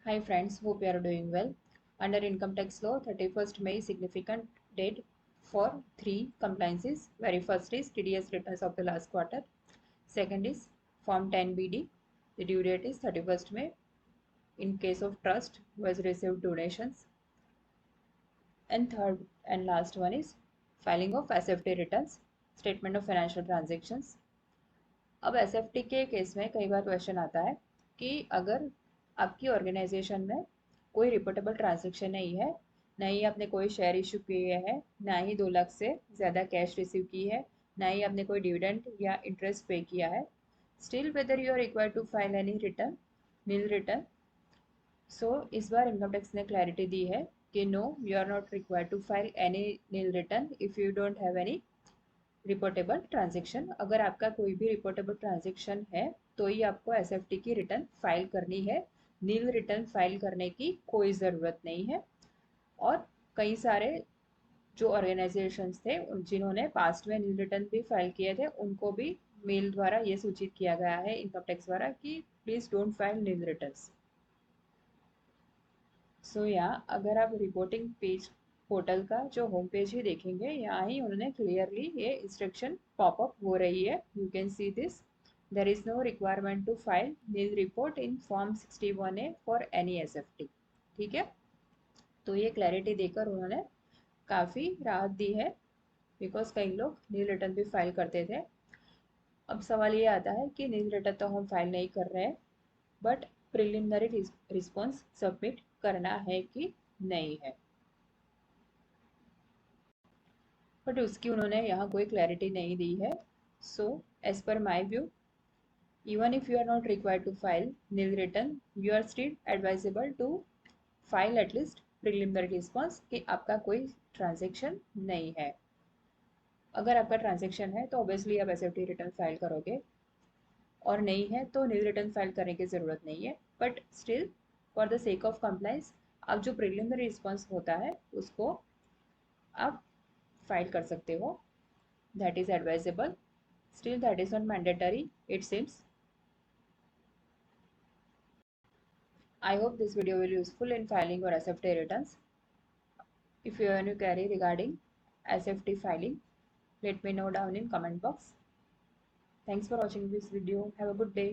Hi friends, hope you are doing well. Under Income Tax Law, 31st May significant date for three compliances. Very first is TDS returns of the last quarter. Second is Form 10BD. The due date is 31st May. In case of trust who has received donations. And third and last one is filing of SFT returns, Statement of Financial Transactions. अब SFT के case में कई बार question आता है कि अगर आपकी organisation में कोई रिपोर्टेबल ट्रांजैक्शन नहीं है, ना ही आपने कोई शेयर इशू किए हैं, ना ही 2 लाख से ज़्यादा कैश रिसीव की है, ना ही आपने कोई डिविडेंड या इंटरेस्ट पे किया है, still whether you are required to file any return, nil return. So इस बार इनकम टैक्स ने क्लैरिटी दी है कि no, you are not required to file any nil return if you don't have any reportable transaction. अगर आपका कोई भी रिपोर्टेबल ट्रांजेक्शन है तो ही आपको एसएफटी की रिटर्न फाइल करनी है. नील रिटर्न फाइल करने की कोई ज़रूरत नहीं है. और कई सारे जो ऑर्गेनाइजेशंस थे जिन्होंने पास्ट में नील रिटर्न भी फाइल किए थे, उनको भी मेल द्वारा ये सूचित किया गया है इनकम टैक्स द्वारा कि please don't file nil returns. So यहाँ अगर आप रिपोर्टिंग पेज पोर्टल का जो होम पेज ही देखेंगे, यहाँ ही उन्होंने क्लियरली ये इंस्ट्रक्शन पॉपअप हो रही है. You can see this. There is no requirement to file nil report in form 61A for any SFT. ठीक है, तो ये क्लैरिटी देकर उन्होंने काफ़ी राहत दी है, बिकॉज कई लोग नील रिटर्न भी फाइल करते थे. अब सवाल ये आता है कि नील रिटर्न तो हम फाइल नहीं कर रहे हैं, बट प्रिलिमिनरी रिस्पॉन्स सबमिट करना है कि नहीं है. बट उसकी उन्होंने यहाँ कोई क्लैरिटी नहीं दी है. So as per my view, even if you are not required to file nil return, you are still advisable to file at least preliminary response कि आपका कोई ट्रांजेक्शन नहीं है. अगर आपका ट्रांजेक्शन है तो ऑब्वियसली आप एसएफटी रिटर्न फाइल करोगे, और नहीं है तो नील रिटर्न फाइल करने की ज़रूरत नहीं है. But still for the sake of compliance, आप जो प्रिलिमिनरी रिस्पॉन्स होता है उसको आप फाइल कर सकते हो. That is advisable. Still, that is not mandatory, it seems. I hope this video will be useful in filing your SFT returns. If you have any query regarding SFT filing, let me know down in comment box. Thanks for watching this video. Have a good day.